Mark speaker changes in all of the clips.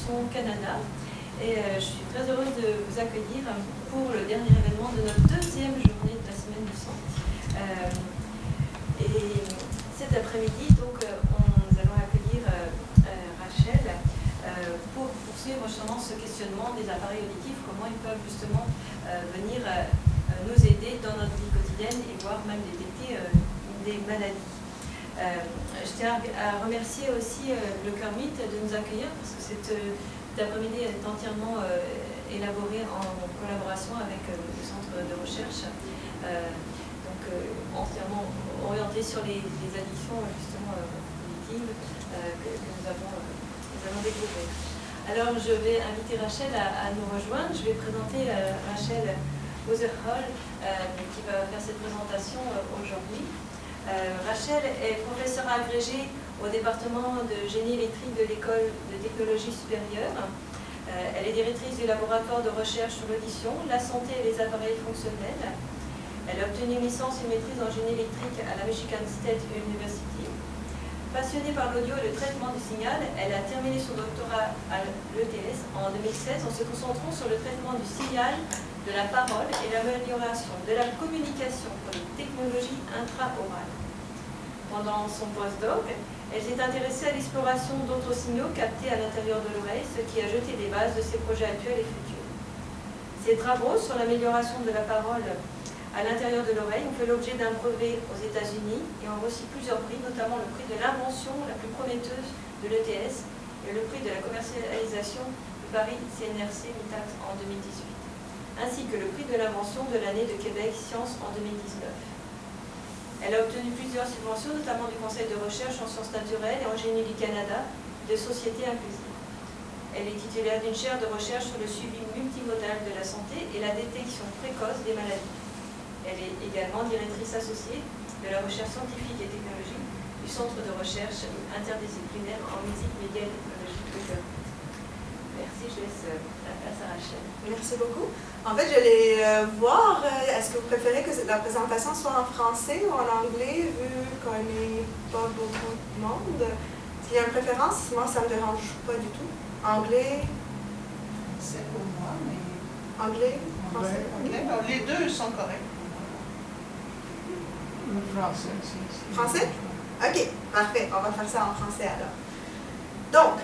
Speaker 1: Son Canada. Et je suis très heureuse de vous accueillir pour le dernier événement de notre deuxième journée de la semaine du sang. Et cet après-midi, donc, nous allons accueillir Rachel pour poursuivre justement ce questionnement des appareils auditifs, comment ils peuvent justement venir nous aider dans notre vie quotidienne et voire même détecter des maladies. Je tiens à remercier aussi le Cœur Mythe de nous accueillir parce que cet après-midi est entièrement élaboré en collaboration avec le centre de recherche, entièrement orienté sur les addictions justement cognitives que nous allons découvrir. Alors je vais inviter Rachel à nous rejoindre. Je vais présenter Rachel Oserhol qui va faire cette présentation aujourd'hui. Rachel est professeure agrégée au département de génie électrique de l'école de technologie supérieure. Elle est directrice du laboratoire de recherche sur l'audition, la santé et les appareils fonctionnels. Elle a obtenu une licence et une maîtrise en génie électrique à la Michigan State University. Passionnée par l'audio et le traitement du signal, elle a terminé son doctorat à l'ETS en 2016 en se concentrant sur le traitement du signal, de la parole et l'amélioration de la communication pour les technologies intra-orales. Pendant son postdoc, elle s'est intéressée à l'exploration d'autres signaux captés à l'intérieur de l'oreille, ce qui a jeté les bases de ses projets actuels et futurs. Ses travaux sur l'amélioration de la parole à l'intérieur de l'oreille ont fait l'objet d'un brevet aux États-Unis et ont reçu plusieurs prix, notamment le prix de l'invention la plus prometteuse de l'ETS et le prix de la commercialisation du Paris CNRC MITAT en 2018, ainsi que le prix de l'invention de l'année de Québec Sciences en 2019. Elle a obtenu plusieurs subventions, notamment du Conseil de recherche en sciences naturelles et en génie du Canada, de Société inclusive. Elle est titulaire d'une chaire de recherche sur le suivi multimodal de la santé et la détection précoce des maladies. Elle est également directrice associée de la recherche scientifique et technologique du Centre de recherche interdisciplinaire en musique, médias et technologie de Cœur. Merci, je laisse la place à Rachel.
Speaker 2: Merci beaucoup. En fait, je vais voir, est-ce que vous préférez que la présentation soit en français ou en anglais, vu qu'on n'est pas beaucoup de monde? S'il y a une préférence, moi, ça ne me dérange pas du tout. Anglais?
Speaker 3: C'est pour moi, mais...
Speaker 2: Anglais? Français?
Speaker 3: Anglais. Les deux sont corrects.
Speaker 4: Le français, c'est...
Speaker 2: Français? OK, parfait. On va faire ça en français alors. Donc,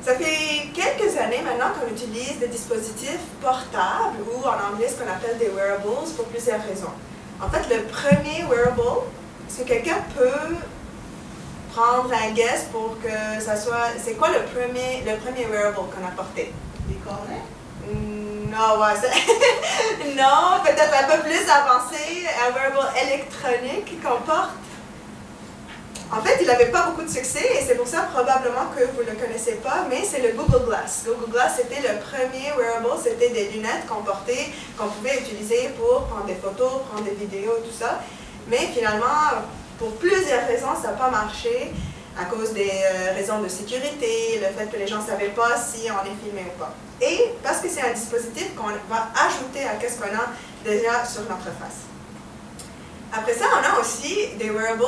Speaker 2: ça fait quelques années maintenant qu'on utilise des dispositifs portables ou en anglais ce qu'on appelle des wearables pour plusieurs raisons. En fait, le premier wearable, est-ce que quelqu'un peut prendre un guess pour que ça soit... C'est quoi le premier wearable qu'on a porté?
Speaker 3: Les cornets?
Speaker 2: Non, ouais, non, peut-être un peu plus avancé, un wearable électronique qu'on porte. En fait, il n'avait pas beaucoup de succès et c'est pour ça probablement que vous ne le connaissez pas, mais c'est le Google Glass. Google Glass, c'était le premier wearable, c'était des lunettes qu'on portait, qu'on pouvait utiliser pour prendre des photos, prendre des vidéos, tout ça. Mais finalement, pour plusieurs raisons, ça n'a pas marché, à cause des raisons de sécurité, le fait que les gens ne savaient pas si on est filmé ou pas. Et parce que c'est un dispositif qu'on va ajouter à ce qu'on a déjà sur notre face. Après ça, on a aussi des wearables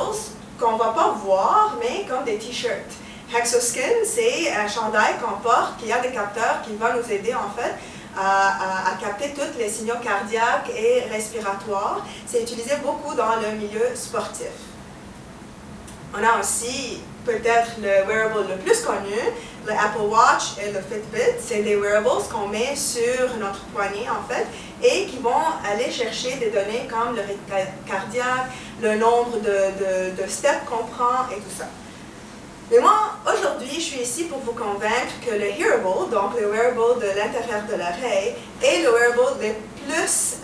Speaker 2: qu'on ne va pas voir, mais comme des t-shirts. Hexoskin, c'est un chandail qu'on porte qui a des capteurs qui vont nous aider en fait à capter tous les signaux cardiaques et respiratoires. C'est utilisé beaucoup dans le milieu sportif. On a aussi peut-être le wearable le plus connu, le Apple Watch et le Fitbit. C'est des wearables qu'on met sur notre poignet en fait et qui vont aller chercher des données comme le rythme cardiaque, le nombre de steps qu'on prend et tout ça. Mais moi, aujourd'hui, je suis ici pour vous convaincre que le hearable, donc le wearable de l'intérieur de l'oreille, est le wearable le plus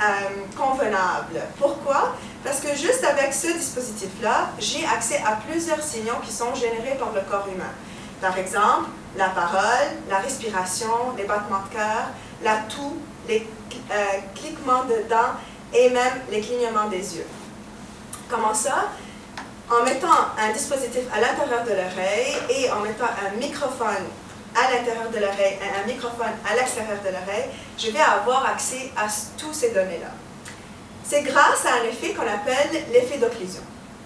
Speaker 2: convenable. Pourquoi? Parce que juste avec ce dispositif-là, j'ai accès à plusieurs signaux qui sont générés par le corps humain. Par exemple, la parole, la respiration, les battements de cœur, la toux, les cliquements de dents et même les clignements des yeux. Comment ça? En mettant un dispositif à l'intérieur de l'oreille et en mettant un microphone à l'intérieur de l'oreille et un microphone à l'extérieur de l'oreille, je vais avoir accès à tous ces données-là. C'est grâce à un effet qu'on appelle l'effet d'occlusion.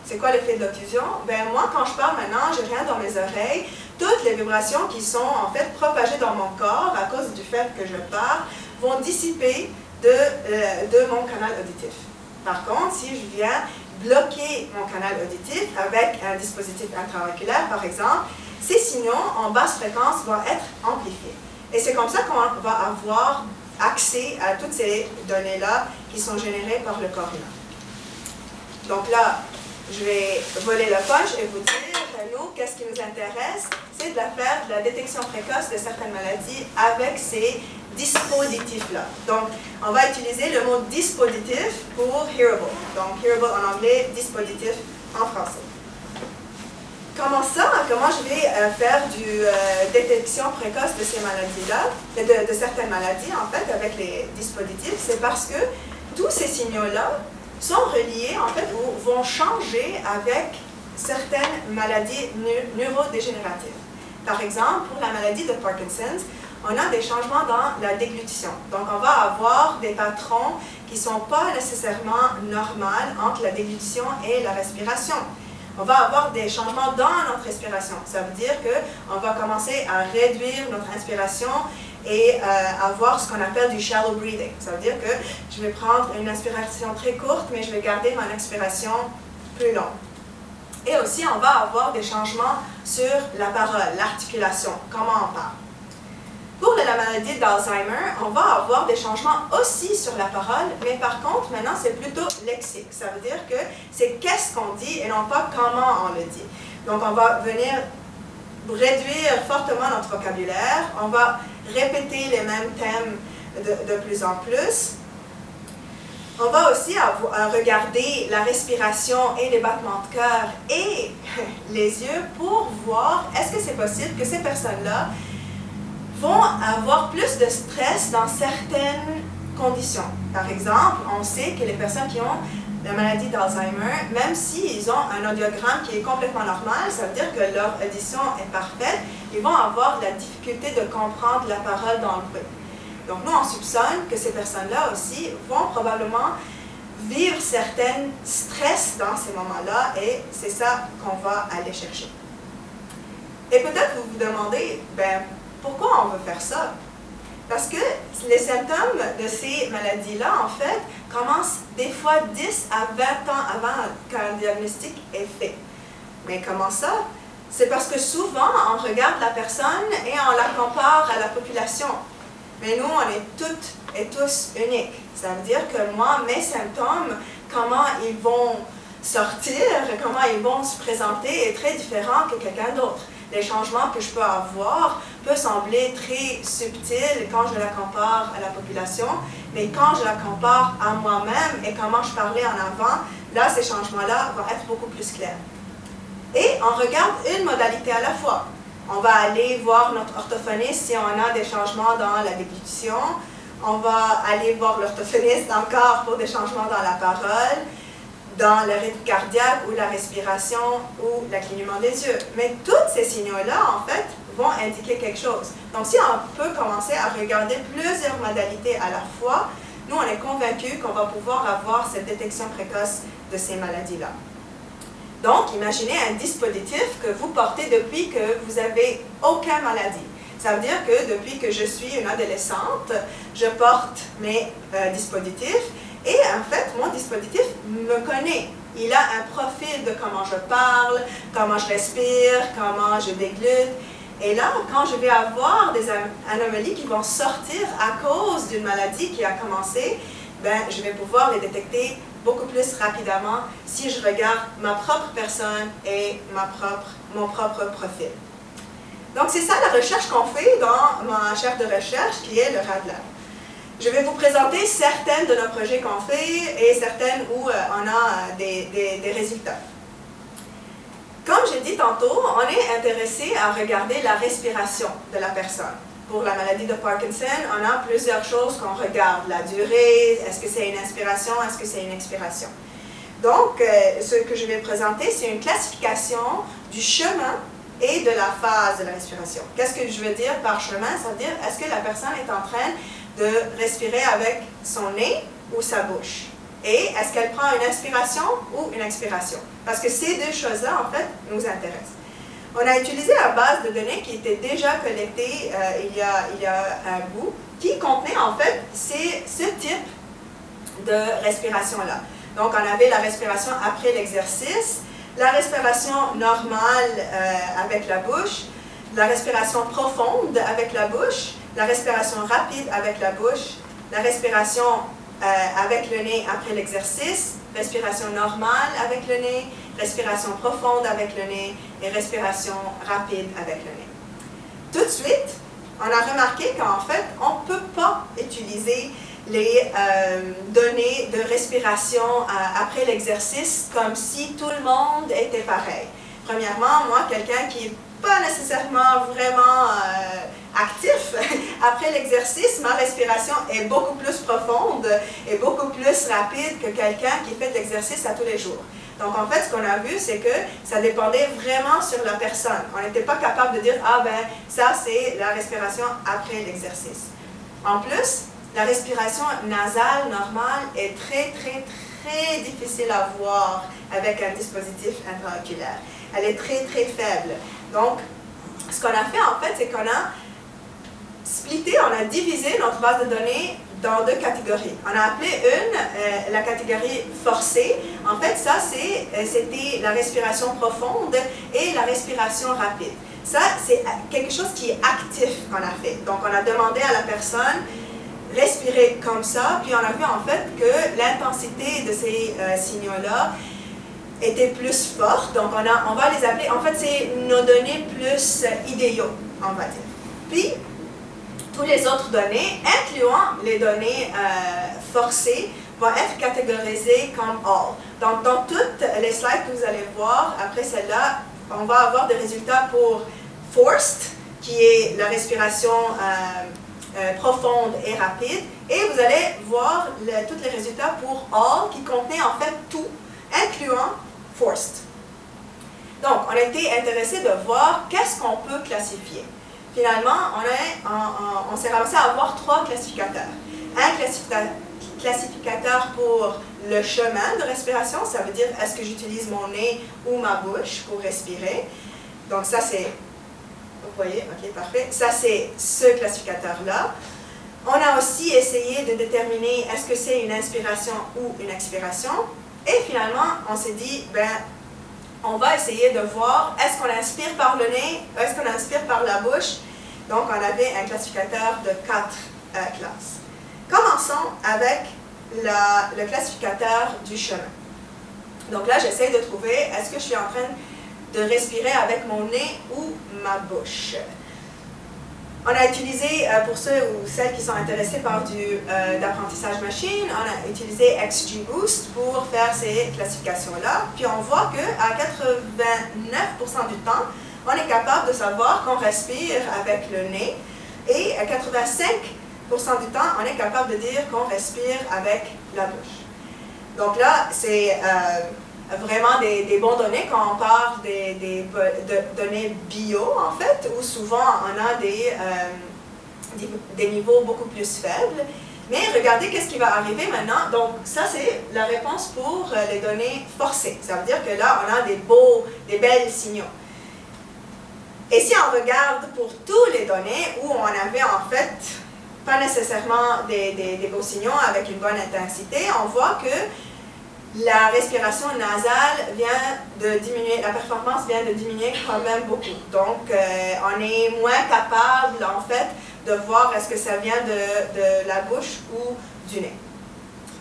Speaker 2: C'est quoi l'effet d'occlusion? Ben moi, quand je parle maintenant, j'ai rien dans mes oreilles. toutes les vibrations qui sont en fait propagées dans mon corps à cause du fait que je parle vont dissiper de mon canal auditif. Par contre, si je viens bloquer mon canal auditif avec un dispositif intra-auriculaire, par exemple, ces signaux en basse fréquence vont être amplifiés. Et c'est comme ça qu'on va avoir accès à toutes ces données-là qui sont générées par le corps humain. Donc là, je vais voler le punch et vous dire, nous, qu'est-ce qui nous intéresse? C'est de faire de la détection précoce de certaines maladies avec ces dispositifs-là. Donc, on va utiliser le mot dispositif pour hearable. Donc, hearable en anglais, dispositif en français. Comment je vais faire du détection précoce de ces maladies-là, de certaines maladies, en fait, avec les dispositifs? C'est parce que tous ces signaux-là sont reliés, en fait, ou vont changer avec certaines maladies neurodégénératives. Par exemple, pour la maladie de Parkinson's, on a des changements dans la déglutition. Donc, on va avoir des patrons qui ne sont pas nécessairement normaux entre la déglutition et la respiration. On va avoir des changements dans notre respiration. Ça veut dire qu'on va commencer à réduire notre inspiration et avoir ce qu'on appelle du shallow breathing. Ça veut dire que je vais prendre une inspiration très courte, mais je vais garder mon expiration plus longue. Et aussi, on va avoir des changements sur la parole, l'articulation, comment on parle. Pour la maladie d'Alzheimer, on va avoir des changements aussi sur la parole, mais par contre, maintenant, c'est plutôt lexique. Ça veut dire que c'est qu'est-ce qu'on dit et non pas comment on le dit. Donc, on va venir réduire fortement notre vocabulaire, on va répéter les mêmes thèmes de plus en plus. On va aussi regarder la respiration et les battements de cœur et les yeux pour voir est-ce que c'est possible que ces personnes-là vont avoir plus de stress dans certaines conditions. Par exemple, on sait que les personnes qui ont la maladie d'Alzheimer, même s'ils ont un audiogramme qui est complètement normal, ça veut dire que leur audition est parfaite, ils vont avoir la difficulté de comprendre la parole dans le bruit. Donc nous, on soupçonne que ces personnes-là aussi vont probablement vivre certains stress dans ces moments-là et c'est ça qu'on va aller chercher. Et peut-être vous vous demandez, pourquoi on veut faire ça? Parce que les symptômes de ces maladies-là, en fait, commencent des fois 10 à 20 ans avant qu'un diagnostic est fait. Mais comment ça? C'est parce que souvent, on regarde la personne et on la compare à la population. Mais nous, on est toutes et tous uniques. Ça veut dire que moi, mes symptômes, comment ils vont sortir, comment ils vont se présenter est très différent que quelqu'un d'autre. Les changements que je peux avoir peuvent sembler très subtils quand je la compare à la population, mais quand je la compare à moi-même et comment je parlais en avant, là, ces changements-là vont être beaucoup plus clairs. Et on regarde une modalité à la fois. On va aller voir notre orthophoniste si on a des changements dans la déglutition. On va aller voir l'orthophoniste encore pour des changements dans la parole, dans le rythme cardiaque ou la respiration ou le clignement des yeux. Mais tous ces signaux-là, en fait, vont indiquer quelque chose. Donc, si on peut commencer à regarder plusieurs modalités à la fois, nous, on est convaincus qu'on va pouvoir avoir cette détection précoce de ces maladies-là. Donc, imaginez un dispositif que vous portez depuis que vous n'avez aucune maladie. Ça veut dire que depuis que je suis une adolescente, je porte mes dispositifs et en fait, mon dispositif me connaît. Il a un profil de comment je parle, comment je respire, comment je déglute. Et là, quand je vais avoir des anomalies qui vont sortir à cause d'une maladie qui a commencé, je vais pouvoir les détecter beaucoup plus rapidement si je regarde ma propre personne et mon propre profil. Donc, c'est ça la recherche qu'on fait dans ma chaire de recherche qui est le RadLab. Je vais vous présenter certaines de nos projets qu'on fait et certaines où on a des résultats. Comme j'ai dit tantôt, on est intéressé à regarder la respiration de la personne. Pour la maladie de Parkinson, on a plusieurs choses qu'on regarde. La durée, est-ce que c'est une inspiration, est-ce que c'est une expiration. Donc, ce que je vais présenter, c'est une classification du chemin et de la phase de la respiration. Qu'est-ce que je veux dire par chemin? Ça veut dire, est-ce que la personne est en train de respirer avec son nez ou sa bouche? Et est-ce qu'elle prend une inspiration ou une expiration? Parce que ces deux choses-là, en fait, nous intéressent. On a utilisé la base de données qui était déjà collectée il y a un bout, qui contenait en fait ce type de respiration-là. Donc, on avait la respiration après l'exercice, la respiration normale avec la bouche, la respiration profonde avec la bouche, la respiration rapide avec la bouche, la respiration avec le nez après l'exercice, respiration normale avec le nez, respiration profonde avec le nez et respiration rapide avec le nez. Tout de suite, on a remarqué qu'en fait, on ne peut pas utiliser les données de respiration après l'exercice comme si tout le monde était pareil. Premièrement, moi, quelqu'un qui n'est pas nécessairement vraiment actif, après l'exercice, ma respiration est beaucoup plus profonde et beaucoup plus rapide que quelqu'un qui fait de l'exercice à tous les jours. Donc, en fait, ce qu'on a vu, c'est que ça dépendait vraiment sur la personne. On n'était pas capable de dire « Ah, ben, ça, c'est la respiration après l'exercice. » En plus, la respiration nasale normale est très, très, très difficile à voir avec un dispositif intraoculaire. Elle est très, très faible. Donc, ce qu'on a fait, en fait, c'est qu'on a splitté, on a divisé notre base de données dans deux catégories. On a appelé une la catégorie forcée. En fait, ça, c'était la respiration profonde et la respiration rapide. Ça, c'est quelque chose qui est actif qu'on a fait. Donc, on a demandé à la personne respirer comme ça, puis on a vu en fait que l'intensité de ces signaux-là était plus forte. Donc, on va les appeler, en fait, c'est nos données plus idéaux, on va dire. Puis, tous les autres données, incluant les données forcées, vont être catégorisées comme all. Donc, dans toutes les slides que vous allez voir, après celle-là, on va avoir des résultats pour forced, qui est la respiration profonde et rapide, et vous allez voir tous les résultats pour all, qui contenaient en fait tout, incluant forced. Donc, on a été intéressé de voir qu'est-ce qu'on peut classifier. Finalement, on s'est ramassé à avoir trois classificateurs. Un classificateur pour le chemin de respiration, ça veut dire est-ce que j'utilise mon nez ou ma bouche pour respirer. Donc ça c'est, vous voyez, ok, parfait. Ça c'est ce classificateur-là. On a aussi essayé de déterminer est-ce que c'est une inspiration ou une expiration. Et finalement, on s'est dit, ben, on va essayer de voir est-ce qu'on inspire par le nez, est-ce qu'on inspire par la bouche. Donc, on avait un classificateur de 4 classes. Commençons avec le classificateur du chemin. Donc là, j'essaie de trouver est-ce que je suis en train de respirer avec mon nez ou ma bouche. On a utilisé, pour ceux ou celles qui sont intéressés par d'apprentissage machine, on a utilisé XGBoost pour faire ces classifications-là. Puis on voit qu'à 89% du temps, on est capable de savoir qu'on respire avec le nez. Et à 85% du temps, on est capable de dire qu'on respire avec la bouche. Donc là, c'est vraiment des bons données quand on parle de données bio, en fait, où souvent on a des niveaux beaucoup plus faibles. Mais regardez qu'est-ce qui va arriver maintenant. Donc ça, c'est la réponse pour les données forcées. Ça veut dire que là, on a des belles signaux. Et si on regarde pour toutes les données où on avait en fait pas nécessairement des beaux signaux avec une bonne intensité, on voit que la respiration nasale vient de diminuer, la performance vient de diminuer quand même beaucoup. Donc, on est moins capable, en fait, de voir est-ce que ça vient de la bouche ou du nez.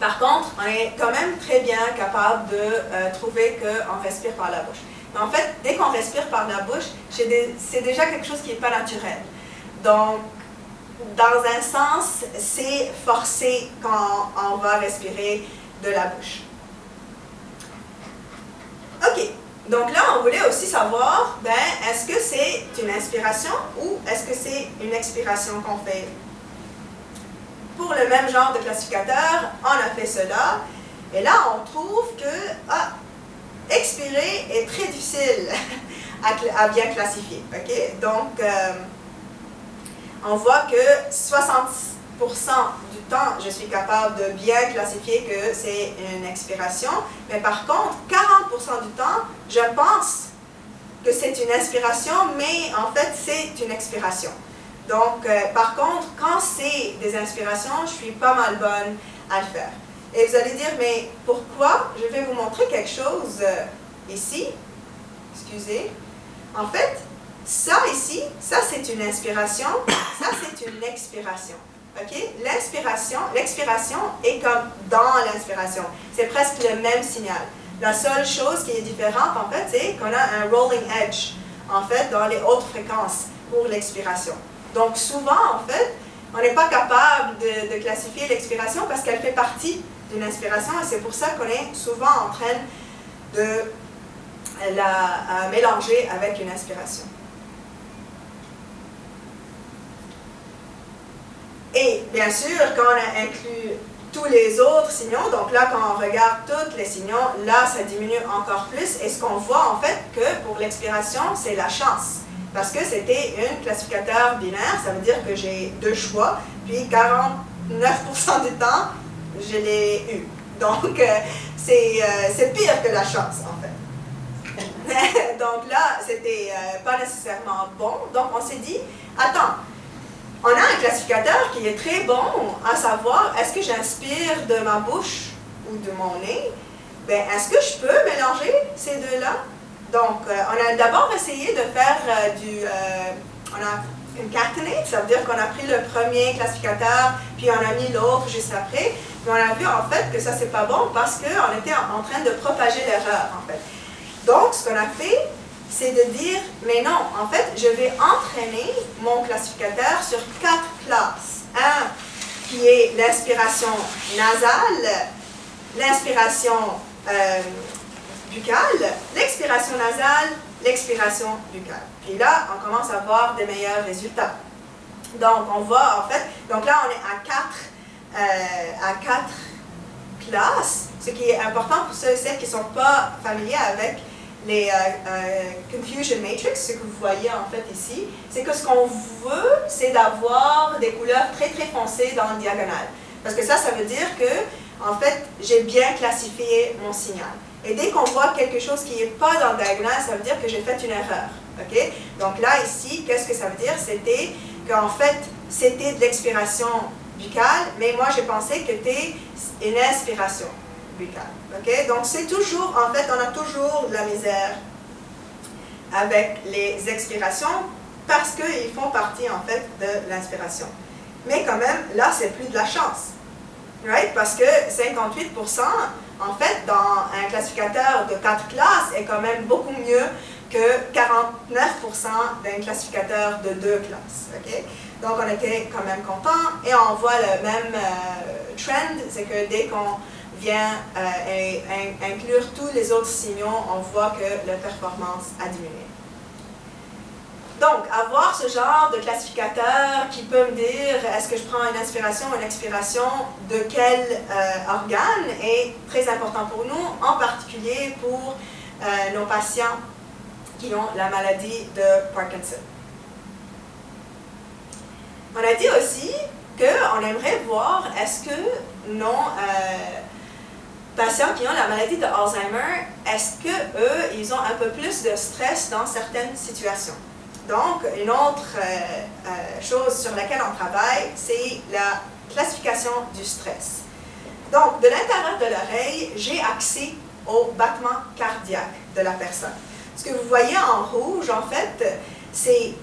Speaker 2: Par contre, on est quand même très bien capable de trouver qu'on respire par la bouche. Mais en fait, dès qu'on respire par la bouche, c'est déjà quelque chose qui n'est pas naturel. Donc, dans un sens, c'est forcé quand on va respirer de la bouche. OK. Donc là, on voulait aussi savoir, ben, est-ce que c'est une inspiration ou est-ce que c'est une expiration qu'on fait? Pour le même genre de classificateur, on a fait cela. Et là, on trouve que expirer est très difficile à bien classifier. OK? Donc, on voit que 60% du temps, je suis capable de bien classifier que c'est une expiration, mais par contre, 40% du temps, je pense que c'est une inspiration, mais en fait, c'est une expiration. Donc, par contre, quand c'est des inspirations, je suis pas mal bonne à le faire. Et vous allez dire, mais pourquoi? Je vais vous montrer quelque chose ici. Excusez. En fait, ça ici, ça c'est une inspiration, ça c'est une expiration. OK? L'expiration est comme dans l'inspiration. C'est presque le même signal. La seule chose qui est différente, en fait, c'est qu'on a un rolling edge, en fait, dans les hautes fréquences pour l'expiration. Donc, souvent, en fait, on n'est pas capable de classifier l'expiration parce qu'elle fait partie d'une inspiration et c'est pour ça qu'on est souvent en train de la mélanger avec une inspiration. Et bien sûr, quand on a inclus tous les autres signaux, donc là, quand on regarde tous les signaux, là, ça diminue encore plus. Et ce qu'on voit, en fait, que pour l'expiration, c'est la chance. Parce que c'était un classificateur binaire, ça veut dire que j'ai deux choix, puis 49% du temps, je l'ai eu. Donc, c'est pire que la chance, en fait. Donc là, c'était pas nécessairement bon. Donc, on s'est dit, attends, on a un classificateur qui est très bon à savoir est-ce que j'inspire de ma bouche ou de mon nez. Ben, est-ce que je peux mélanger ces deux-là? Donc, on a d'abord essayé de faire on a concatenate, ça veut dire qu'on a pris le premier classificateur, puis on a mis l'autre juste après. Mais on a vu en fait que ça c'est pas bon parce qu'on était en train de propager l'erreur en fait. Donc, ce qu'on a fait, c'est de dire, mais non, en fait, je vais entraîner mon classificateur sur 4 classes. Un qui est l'inspiration nasale, l'inspiration buccale, l'expiration nasale, l'expiration buccale. Et là, on commence à voir des meilleurs résultats. Donc, on voit en fait, donc là, on est à 4 classes, ce qui est important pour ceux et celles qui ne sont pas familiers avec les Confusion Matrix, ce que vous voyez en fait ici, c'est que ce qu'on veut, c'est d'avoir des couleurs très très foncées dans le diagonale. Parce que ça veut dire que, en fait, j'ai bien classifié mon signal. Et dès qu'on voit quelque chose qui n'est pas dans le diagonale, ça veut dire que j'ai fait une erreur. Okay? Donc là, ici, qu'est-ce que ça veut dire? C'était qu'en fait, c'était de l'expiration buccale, mais moi, j'ai pensé que c'était une inspiration buccale. Okay? Donc, c'est toujours, en fait, on a toujours de la misère avec les expirations parce qu'ils font partie, en fait, de l'inspiration. Mais quand même, là, c'est plus de la chance. Right? Parce que 58%, en fait, dans un classificateur de 4 classes, est quand même beaucoup mieux que 49% d'un classificateur de 2 classes. Okay? Donc, on était quand même contents et on voit le même trend, c'est que dès qu'on vient inclure tous les autres signaux, on voit que la performance a diminué. Donc, avoir ce genre de classificateur qui peut me dire est-ce que je prends une inspiration ou une expiration de quel organe est très important pour nous, en particulier pour nos patients qui ont la maladie de Parkinson. On a dit aussi qu'on aimerait voir est-ce que nos patients qui ont la maladie de Alzheimer, est-ce qu'eux, ils ont un peu plus de stress dans certaines situations. Donc, une autre chose sur laquelle on travaille, c'est la classification du stress. Donc, de l'intérieur de l'oreille, j'ai accès au battement cardiaque de la personne. Ce que vous voyez en rouge, en fait, c'est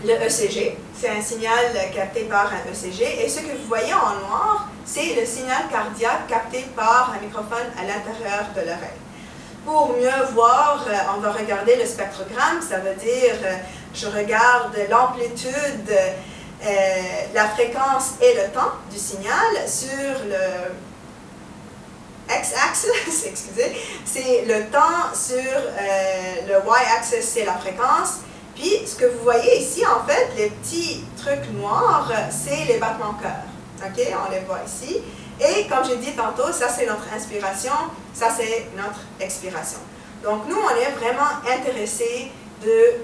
Speaker 2: le ECG. C'est un signal capté par un ECG. Et ce que vous voyez en noir, c'est le signal cardiaque capté par un microphone à l'intérieur de l'oreille. Pour mieux voir, on va regarder le spectrogramme, ça veut dire je regarde l'amplitude, la fréquence et le temps du signal sur le x-axis, excusez, c'est le temps, sur le y-axis c'est la fréquence, puis ce que vous voyez ici en fait, les petits trucs noirs, c'est les battements de cœur, ok, on les voit ici. Et comme j'ai dit tantôt, ça c'est notre inspiration, ça c'est notre expiration. Donc nous, on est vraiment intéressés de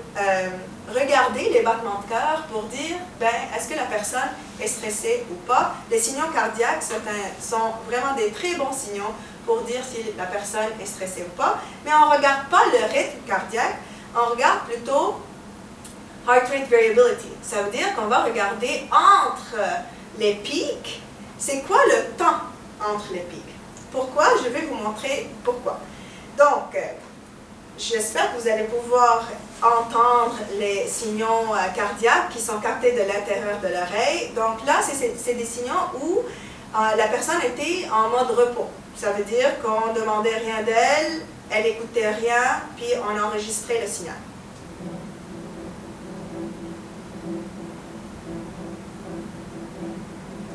Speaker 2: regarder les battements de cœur pour dire, ben, est-ce que la personne est stressée ou pas. Les signaux cardiaques sont vraiment des très bons signaux pour dire si la personne est stressée ou pas. Mais on ne regarde pas le rythme cardiaque, on regarde plutôt heart rate variability. Ça veut dire qu'on va regarder entre les pics, c'est quoi le temps entre les pics. Pourquoi? Je vais vous montrer pourquoi. Donc, j'espère que vous allez pouvoir entendre les signaux cardiaques qui sont captés de l'intérieur de l'oreille. Donc là, c'est des signaux où la personne était en mode repos. Ça veut dire qu'on ne demandait rien d'elle, elle n'écoutait rien, puis on enregistrait le signal.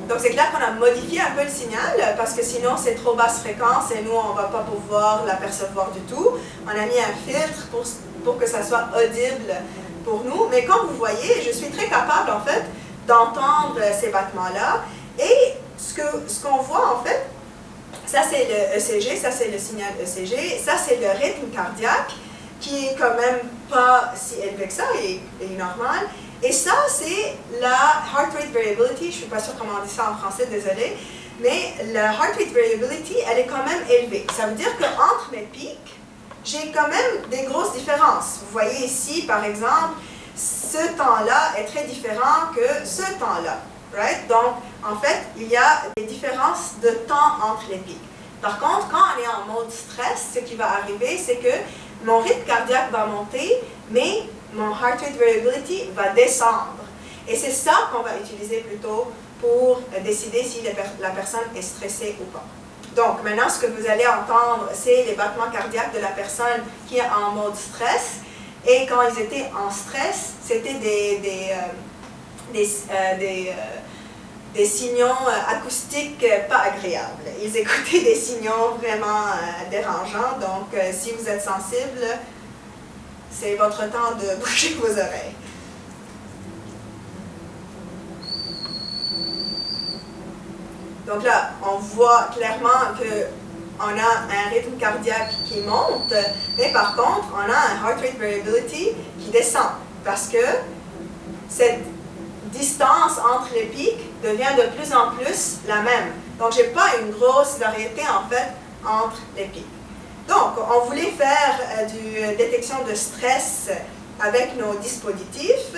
Speaker 2: Donc c'est clair qu'on a modifié un peu le signal parce que sinon c'est trop basse fréquence et nous on ne va pas pouvoir l'apercevoir du tout. On a mis un filtre pour que ça soit audible pour nous. Mais comme vous voyez, je suis très capable en fait d'entendre ces battements-là. Et ce qu'on voit en fait, ça c'est le ECG, ça c'est le signal ECG, ça c'est le rythme cardiaque qui est quand même pas si élevé que ça, il est normal. Et ça, c'est la heart rate variability. Je ne suis pas sûre comment on dit ça en français, désolé. Mais la heart rate variability, elle est quand même élevée. Ça veut dire qu'entre mes pics, j'ai quand même des grosses différences. Vous voyez ici, par exemple, ce temps-là est très différent que ce temps-là. Right? Donc, en fait, il y a des différences de temps entre les pics. Par contre, quand on est en mode stress, ce qui va arriver, c'est que mon rythme cardiaque va monter, mais mon heart rate variability va descendre. Et c'est ça qu'on va utiliser plutôt pour décider si la personne est stressée ou pas. Donc, maintenant, ce que vous allez entendre, c'est les battements cardiaques de la personne qui est en mode stress. Et quand ils étaient en stress, c'était des signaux acoustiques pas agréables. Ils écoutaient des signaux vraiment dérangeants. Donc, si vous êtes sensible, c'est votre temps de bouger vos oreilles. Donc là, on voit clairement qu'on a un rythme cardiaque qui monte, mais par contre, on a un heart rate variability qui descend parce que cette distance entre les pics devient de plus en plus la même. Donc, je n'ai pas une grosse variété en fait entre les pics. Donc, on voulait faire du détection de stress avec nos dispositifs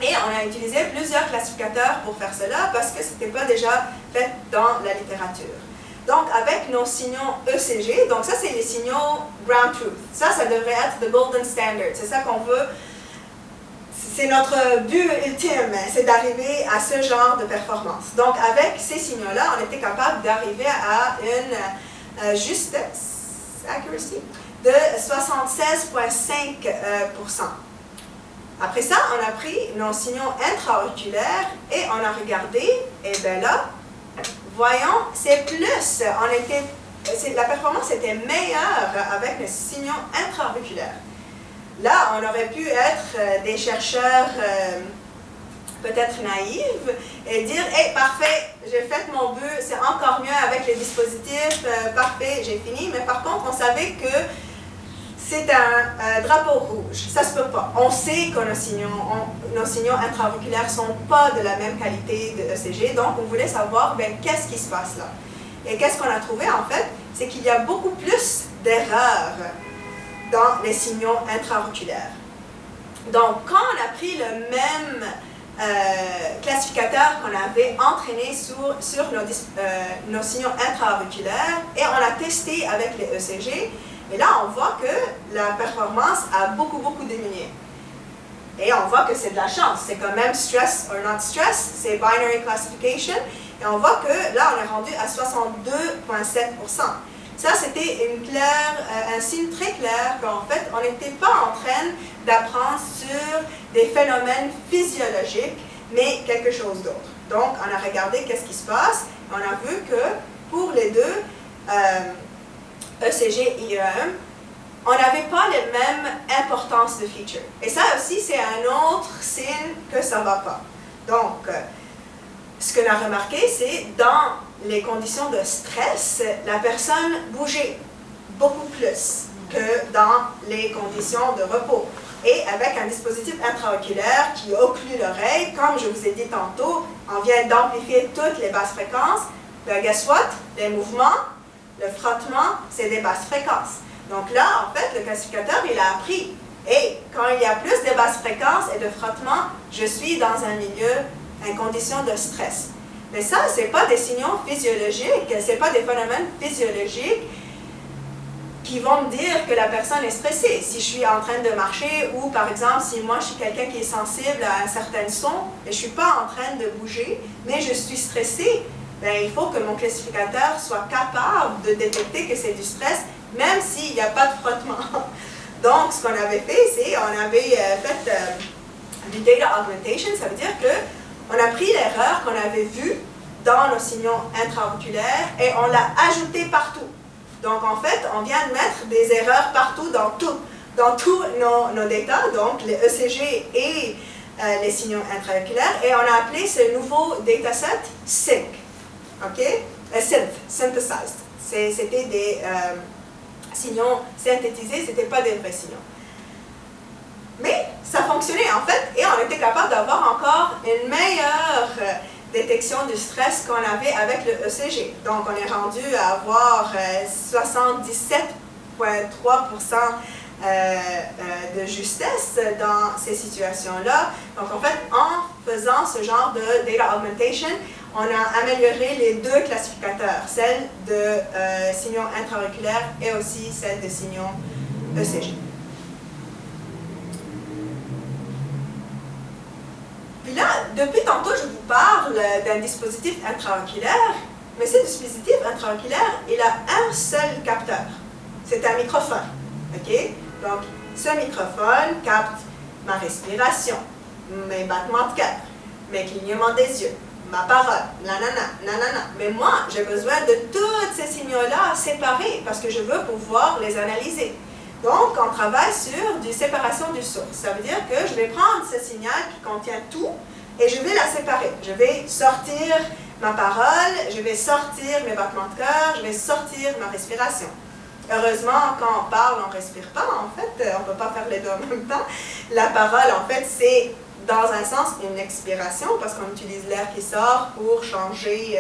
Speaker 2: et on a utilisé plusieurs classificateurs pour faire cela parce que ce n'était pas déjà fait dans la littérature. Donc, avec nos signaux ECG, donc ça c'est les signaux ground truth. Ça devrait être the golden standard. C'est ça qu'on veut. C'est notre but ultime, c'est d'arriver à ce genre de performance. Donc, avec ces signaux-là, on était capable d'arriver à une justesse accuracy de 76,5%. Après ça, on a pris nos signaux intra-auriculaires et on a regardé, et bien là, voyons, c'est plus. La performance était meilleure avec les signaux intra-auriculaires. Là, on aurait pu être des chercheurs peut-être naïfs et dire « Hey, parfait, j'ai fait mon but, c'est encore mieux avec les dispositifs, parfait, j'ai fini. » Mais par contre, on savait que c'est un drapeau rouge. Ça se peut pas. On sait que nos signaux intra-auriculaires ne sont pas de la même qualité de ECG, donc on voulait savoir qu'est-ce qui se passe là. Et qu'est-ce qu'on a trouvé en fait? C'est qu'il y a beaucoup plus d'erreurs dans les signaux intra-auriculaires. Donc, quand on a pris le même classificateur qu'on avait entraîné sur nos signaux intra-auriculaires et on a testé avec les ECG, et là, on voit que la performance a beaucoup diminué. Et on voit que c'est de la chance. C'est quand même stress or not stress, c'est binary classification. Et on voit que là, on est rendu à 62,7%. Ça, c'était un signe très clair qu'en fait, on n'était pas en train d'apprendre sur des phénomènes physiologiques, mais quelque chose d'autre. Donc, on a regardé qu'est-ce qui se passe, et on a vu que pour les deux, ECG et IEM, on n'avait pas les mêmes importances de feature. Et ça aussi, c'est un autre signe que ça ne va pas. Donc, ce qu'on a remarqué, c'est dans les conditions de stress, la personne bougeait beaucoup plus que dans les conditions de repos. et avec un dispositif intraoculaire qui occlut l'oreille, comme je vous ai dit tantôt, on vient d'amplifier toutes les basses fréquences. Ben, guess what? Les mouvements, le frottement, c'est des basses fréquences. Donc là, en fait, le classificateur, il a appris. Et quand il y a plus de basses fréquences et de frottement, je suis dans un milieu, une condition de stress. Mais ça, ce n'est pas des signaux physiologiques, ce n'est pas des phénomènes physiologiques qui vont me dire que la personne est stressée. Si je suis en train de marcher ou, par exemple, si moi, je suis quelqu'un qui est sensible à un certain son et je ne suis pas en train de bouger, mais je suis stressée, bien, il faut que mon classificateur soit capable de détecter que c'est du stress, même s'il n'y a pas de frottement. Donc, ce qu'on avait fait, c'est on avait fait du data augmentation. Ça veut dire qu'on a pris l'erreur qu'on avait vue dans nos signaux intra-auriculaires et on l'a ajoutée partout. Donc, en fait, on vient de mettre des erreurs partout dans tous nos data, donc les ECG et les signaux intra-auriculaires, et on a appelé ce nouveau dataset Sync. OK? Synthesized. C'était des signaux synthétisés, ce n'étaient pas des vrais signaux. Mais ça fonctionnait en fait, et on était capable d'avoir encore une meilleure détection du stress qu'on avait avec le ECG. Donc, on est rendu à avoir 77,3% de justesse dans ces situations-là. Donc, en fait, en faisant ce genre de data augmentation, on a amélioré les deux classificateurs, celle de signaux intra-auriculaires et aussi celle de signaux ECG. Puis là, depuis tantôt, je vous parle d'un dispositif intra-auriculaire, mais ce dispositif intra-auriculaire, il a un seul capteur. C'est un microphone. OK? Donc, ce microphone capte ma respiration, mes battements de cœur, mes clignements des yeux, ma parole, nanana. Mais moi, j'ai besoin de tous ces signaux-là séparés parce que je veux pouvoir les analyser. Donc, on travaille sur une séparation du source. Ça veut dire que je vais prendre ce signal qui contient tout et je vais la séparer. Je vais sortir ma parole, je vais sortir mes battements de cœur, je vais sortir ma respiration. Heureusement, quand on parle, on ne respire pas, en fait. On ne peut pas faire les deux en même temps. La parole, en fait, c'est dans un sens une expiration parce qu'on utilise l'air qui sort pour changer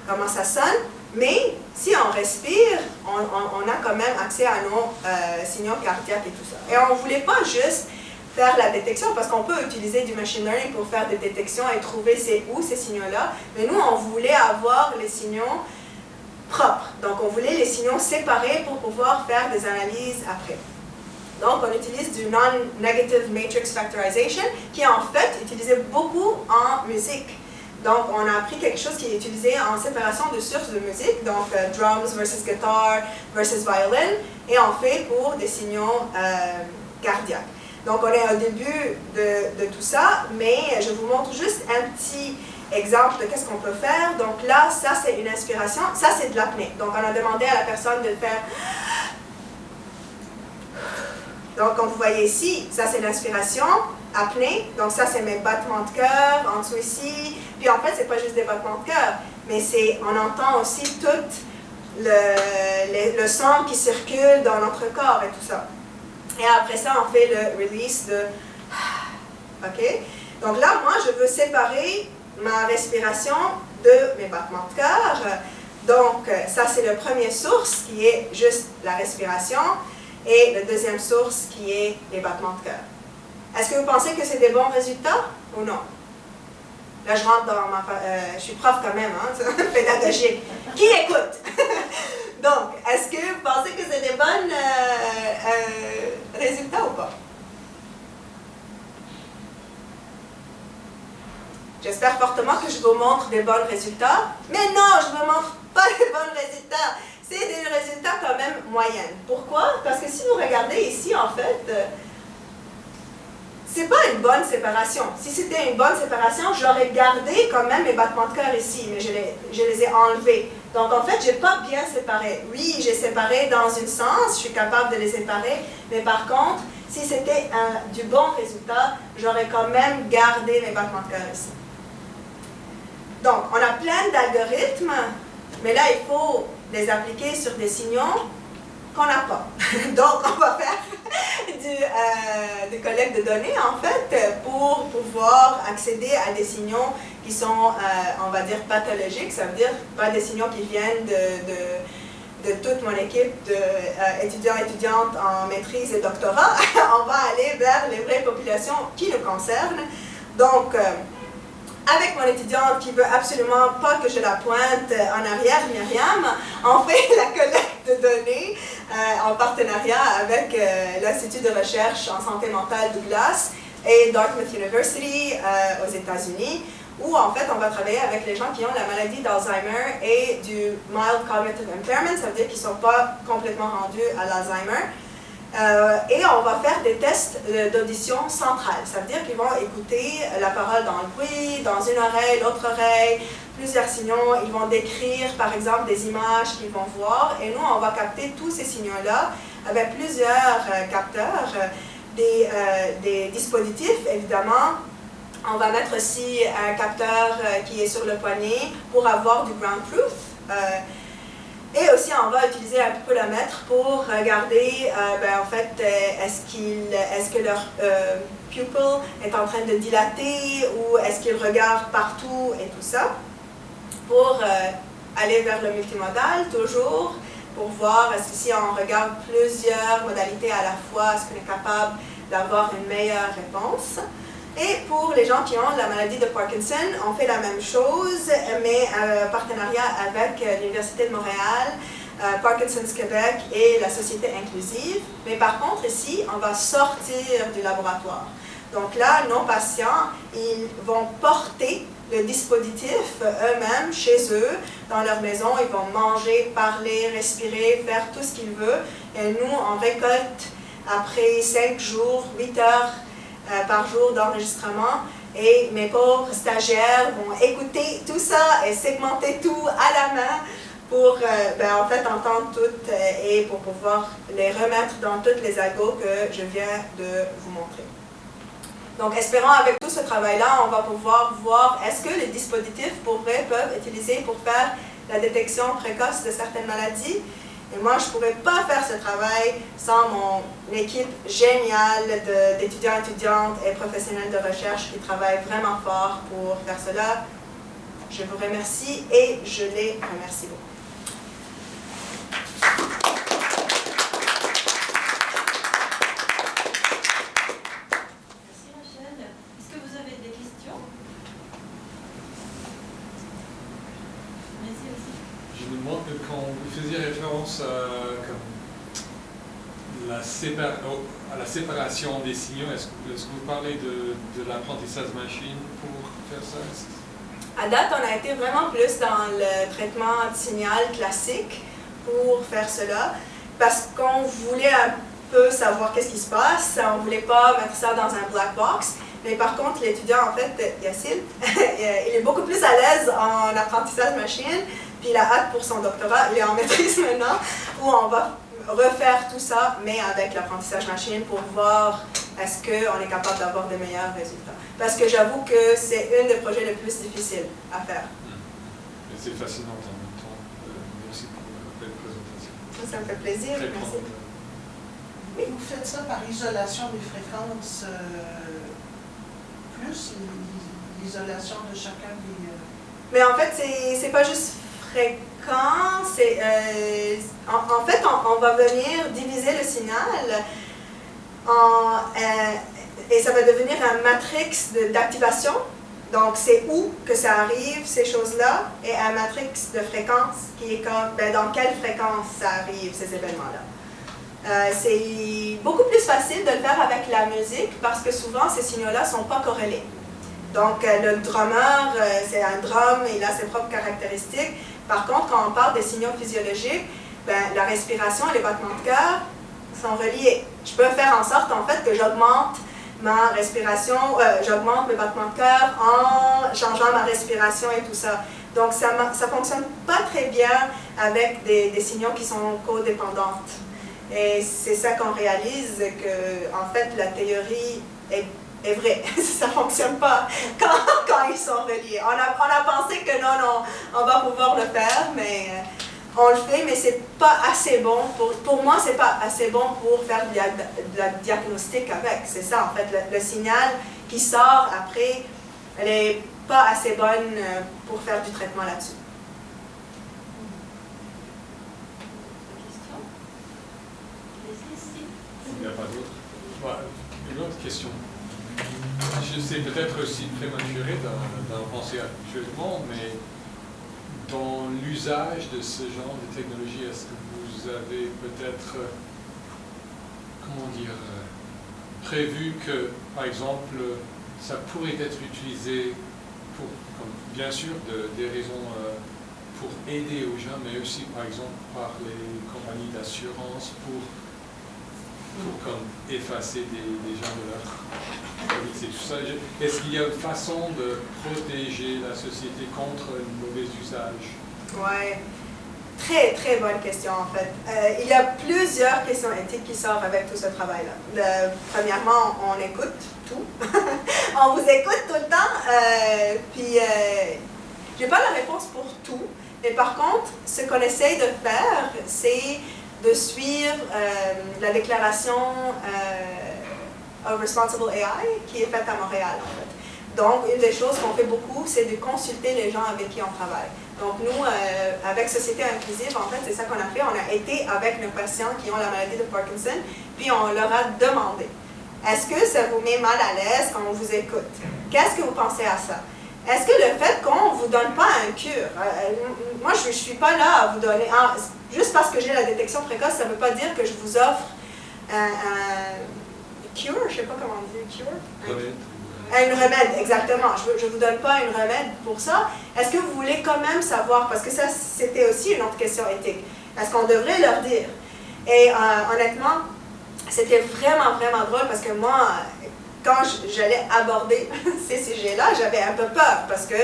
Speaker 2: comment ça sonne. Mais si on respire, on a quand même accès à nos signaux cardiaques et tout ça. Et on ne voulait pas juste faire la détection, parce qu'on peut utiliser du machine learning pour faire des détections et trouver c'est où ces signaux-là. Mais nous, on voulait avoir les signaux propres. Donc, on voulait les signaux séparés pour pouvoir faire des analyses après. Donc, on utilise du Non-Negative Matrix Factorization, qui est en fait utilisé beaucoup en musique. Donc, on a appris quelque chose qui est utilisé en séparation de sources de musique, donc drums versus guitar versus violin, et on fait pour des signaux cardiaques. Donc, on est au début de tout ça, mais je vous montre juste un petit exemple de qu'est-ce qu'on peut faire. Donc là, ça c'est une inspiration, ça c'est de l'apnée. Donc, on a demandé à la personne de faire... Donc, comme vous voyez ici, ça c'est l'inspiration, apnée. Donc, ça c'est mes battements de cœur, en dessous ici. Puis en fait, c'est pas juste des battements de cœur, mais on entend aussi tout le son qui circule dans notre corps et tout ça. Et après ça, on fait le release de... OK? Donc là, moi, je veux séparer ma respiration de mes battements de cœur. Donc, ça, c'est la première source qui est juste la respiration. Et la deuxième source qui est les battements de cœur. Est-ce que vous pensez que c'est des bons résultats ou non? Là, je rentre dans ma... je suis prof quand même, hein, pédagogique. Qui écoute? Donc, est-ce que vous pensez que c'est des bons résultats ou pas? J'espère fortement que je vous montre des bons résultats. Mais non, je ne vous montre pas des bons résultats. C'est des résultats quand même moyennes. Pourquoi? Parce que si vous regardez ici, en fait, c'est pas une bonne séparation. Si c'était une bonne séparation, j'aurais gardé quand même mes battements de cœur ici, mais je les ai enlevés. Donc, en fait, je n'ai pas bien séparé. Oui, j'ai séparé dans un sens, je suis capable de les séparer, mais par contre, si c'était du bon résultat, j'aurais quand même gardé mes battements de cœur ici. Donc, on a plein d'algorithmes, mais là, il faut les appliquer sur des signaux qu'on n'a pas. Donc, on va faire de collecte de données, en fait, pour pouvoir accéder à des signaux qui sont, on va dire, pathologiques. Ça veut dire pas des signaux qui viennent de toute mon équipe d'étudiants et étudiantes en maîtrise et doctorat. On va aller vers les vraies populations qui nous concernent. Donc, avec mon étudiante qui veut absolument pas que je la pointe en arrière, Myriam, on fait la collecte de données en partenariat avec l'Institut de recherche en santé mentale Douglas et Dartmouth University aux États-Unis, où en fait on va travailler avec les gens qui ont la maladie d'Alzheimer et du mild cognitive impairment, ça veut dire qu'ils ne sont pas complètement rendus à l'Alzheimer. Et on va faire des tests d'audition centrale. Ça veut dire qu'ils vont écouter la parole dans le bruit, dans une oreille, l'autre oreille, plusieurs signaux. Ils vont décrire, par exemple, des images qu'ils vont voir. Et nous, on va capter tous ces signaux-là avec plusieurs capteurs, des dispositifs, évidemment. On va mettre aussi un capteur qui est sur le poignet pour avoir du ground truth. Et aussi, on va utiliser un pupilomètre pour regarder, en fait, est-ce que leur pupille est en train de dilater ou est-ce qu'ils regardent partout et tout ça, pour aller vers le multimodal, toujours, pour voir est-ce que si on regarde plusieurs modalités à la fois, est-ce qu'on est capable d'avoir une meilleure réponse. Et pour les gens qui ont la maladie de Parkinson, on fait la même chose, mais en partenariat avec l'Université de Montréal, Parkinson's Québec et la Société inclusive. Mais par contre, ici, on va sortir du laboratoire. Donc là, nos patients, ils vont porter le dispositif eux-mêmes, chez eux, dans leur maison. Ils vont manger, parler, respirer, faire tout ce qu'ils veulent. Et nous, on récolte après 5 jours, 8 heures, par jour d'enregistrement, et mes pauvres stagiaires vont écouter tout ça et segmenter tout à la main pour en fait entendre tout et pour pouvoir les remettre dans toutes les algos que je viens de vous montrer. Donc espérons avec tout ce travail-là, on va pouvoir voir est-ce que les dispositifs peuvent être utilisés pour faire la détection précoce de certaines maladies. Et moi, je ne pourrais pas faire ce travail sans mon équipe géniale d'étudiants, étudiantes et professionnels de recherche qui travaillent vraiment fort pour faire cela. Je vous remercie et je les remercie beaucoup.
Speaker 1: Merci Rachel. Est-ce que vous avez des questions? Merci aussi.
Speaker 5: Je me demande que quand vous faisiez référence à la séparation des signaux, est-ce que vous parlez de l'apprentissage machine pour faire ça?
Speaker 2: À date, on a été vraiment plus dans le traitement de signal classique pour faire cela, parce qu'on voulait un peu savoir qu'est-ce qui se passe, on ne voulait pas mettre ça dans un black box. Mais par contre, l'étudiant, en fait, Yacine, il est beaucoup plus à l'aise en apprentissage machine, puis il a hâte pour son doctorat, il est en maîtrise maintenant, où on va refaire tout ça, mais avec l'apprentissage machine pour voir est-ce qu'on est capable d'avoir de meilleurs résultats. Parce que j'avoue que c'est un des projets les plus difficiles à faire.
Speaker 5: Mais c'est fascinant en même temps. Merci pour la belle présentation.
Speaker 2: Ça me fait plaisir,
Speaker 5: Très
Speaker 2: merci.
Speaker 3: Oui, vous faites ça par isolation des fréquences, plus l'isolation de chacun des...
Speaker 2: Mais en fait, c'est pas juste fréquent, c'est... en fait, on va venir diviser le signal et ça va devenir un matrix d'activation. Donc, c'est où que ça arrive, ces choses-là, et un matrix de fréquence qui est comme, dans quelle fréquence ça arrive, ces événements-là. C'est beaucoup plus facile de le faire avec la musique parce que souvent, ces signaux-là ne sont pas corrélés. Donc, le drummer, c'est un drum, il a ses propres caractéristiques. Par contre, quand on parle des signaux physiologiques, la respiration et les battements de cœur sont reliés. Je peux faire en sorte, en fait, que j'augmente ma respiration, j'augmente mes battements de cœur en changeant ma respiration et tout ça. Donc, ça ne fonctionne pas très bien avec des signaux qui sont codépendants. Et c'est ça qu'on réalise, que en fait, la théorie est vraie. Ça ne fonctionne pas quand ils sont reliés. On a pensé que non, on va pouvoir le faire, mais on le fait, mais c'est pas assez bon. Pour moi, c'est pas assez bon pour faire de la diagnostic avec. C'est ça, en fait. Le signal qui sort après, elle n'est pas assez bonne pour faire du traitement là-dessus.
Speaker 5: Il n'y a pas d'autre. Voilà. Une autre question. Je sais peut-être aussi prématuré d'en penser actuellement, mais dans l'usage de ce genre de technologie, est-ce que vous avez peut-être, comment dire, prévu que, par exemple, ça pourrait être utilisé pour, comme, bien sûr, des raisons pour aider aux gens, mais aussi, par exemple, par les compagnies d'assurance pour comme effacer des gens de leur c'est tout ça. Est-ce qu'il y a une façon de protéger la société contre le mauvais usage?
Speaker 2: Oui, très, très bonne question en fait. Il y a plusieurs questions éthiques qui sortent avec tout ce travail-là. Premièrement, on écoute tout. On vous écoute tout le temps. Puis, je n'ai pas la réponse pour tout. Mais par contre, ce qu'on essaye de faire, c'est de suivre la déclaration of Responsible AI qui est faite à Montréal en fait. Donc, une des choses qu'on fait beaucoup, c'est de consulter les gens avec qui on travaille. Donc, nous, avec Société Inclusive, en fait, c'est ça qu'on a fait. On a été avec nos patients qui ont la maladie de Parkinson, puis on leur a demandé, est-ce que ça vous met mal à l'aise quand on vous écoute? Qu'est-ce que vous pensez à ça? Est-ce que le fait qu'on ne vous donne pas un cure, moi je ne suis pas là à vous donner, juste parce que j'ai la détection précoce, ça ne veut pas dire que je vous offre un cure, je ne sais pas comment on dit, cure? Un remède, exactement. Je ne vous donne pas un remède pour ça. Est-ce que vous voulez quand même savoir, parce que ça c'était aussi une autre question éthique, est-ce qu'on devrait leur dire? Et honnêtement, c'était vraiment, vraiment drôle parce que moi, quand j'allais aborder ces sujets-là, j'avais un peu peur parce que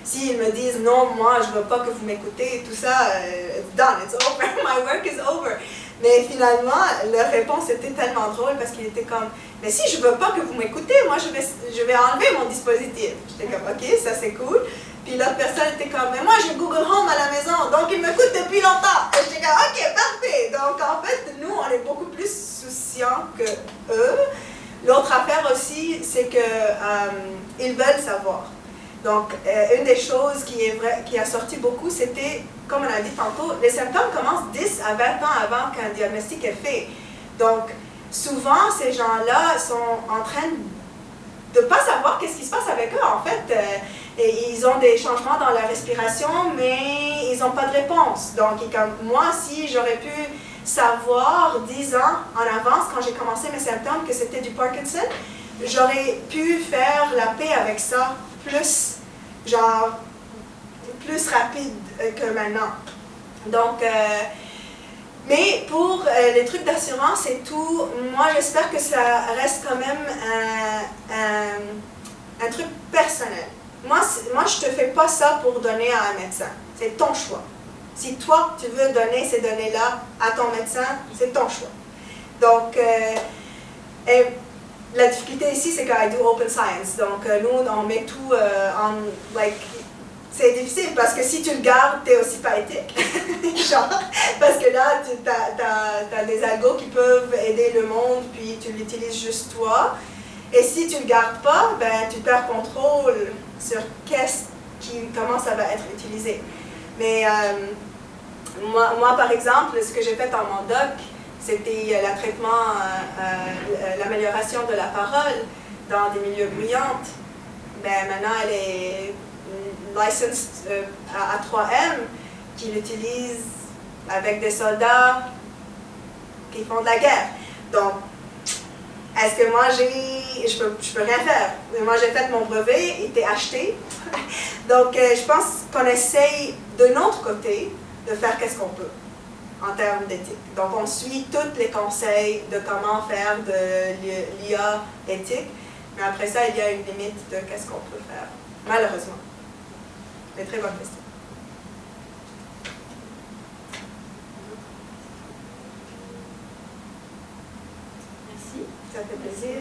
Speaker 2: s'ils me disent non, moi je veux pas que vous m'écoutez, tout ça, it's done, it's over, my work is over. Mais finalement, leur réponse était tellement drôle parce qu'il était comme, mais si je veux pas que vous m'écoutez, moi je vais enlever mon dispositif. J'étais comme, ok, ça c'est cool. Puis l'autre personne était comme, mais moi j'ai Google Home à la maison, donc il m'écoute depuis longtemps. Et j'étais comme, ok, parfait. Donc en fait, nous on est beaucoup plus souciants que eux. L'autre affaire aussi, c'est qu'ils veulent savoir. Donc, une des choses qui a sorti beaucoup, c'était, comme on a dit tantôt, les symptômes commencent 10 à 20 ans avant qu'un diagnostic est fait. Donc, souvent, ces gens-là sont en train de ne pas savoir qu'est-ce qui se passe avec eux, en fait. Et ils ont des changements dans la respiration, mais ils n'ont pas de réponse. Donc, comme moi, si j'aurais pu savoir 10 ans en avance, quand j'ai commencé mes symptômes, que c'était du Parkinson, j'aurais pu faire la paix avec ça plus rapide que maintenant. Donc, mais pour les trucs d'assurance et tout, moi j'espère que ça reste quand même un truc personnel. Moi, je ne te fais pas ça pour donner à un médecin. C'est ton choix. Si toi, tu veux donner ces données-là à ton médecin, c'est ton choix. Donc, la difficulté ici, c'est que I do open science. Donc, nous, on met tout c'est difficile parce que si tu le gardes, tu n'es aussi pas éthique. Genre, parce que là, tu as des algos qui peuvent aider le monde, puis tu l'utilises juste toi. Et si tu ne le gardes pas, ben, tu perds contrôle sur comment ça va être utilisé. Mais moi, par exemple, ce que j'ai fait en mon doc, c'était le traitement, l'amélioration de la parole dans des milieux bruyants. Ben, maintenant, elle est licensed à 3M, qui l'utilise avec des soldats qui font de la guerre. Donc, est-ce que moi, je peux rien faire? Moi, j'ai fait mon brevet, il était acheté. Donc, je pense qu'on essaye de notre côté de faire qu'est-ce qu'on peut en termes d'éthique. Donc, on suit tous les conseils de comment faire de l'IA éthique, mais après ça, il y a une limite de qu'est-ce qu'on peut faire, malheureusement. Mais très bonne question.
Speaker 1: Merci.
Speaker 2: Ça fait plaisir.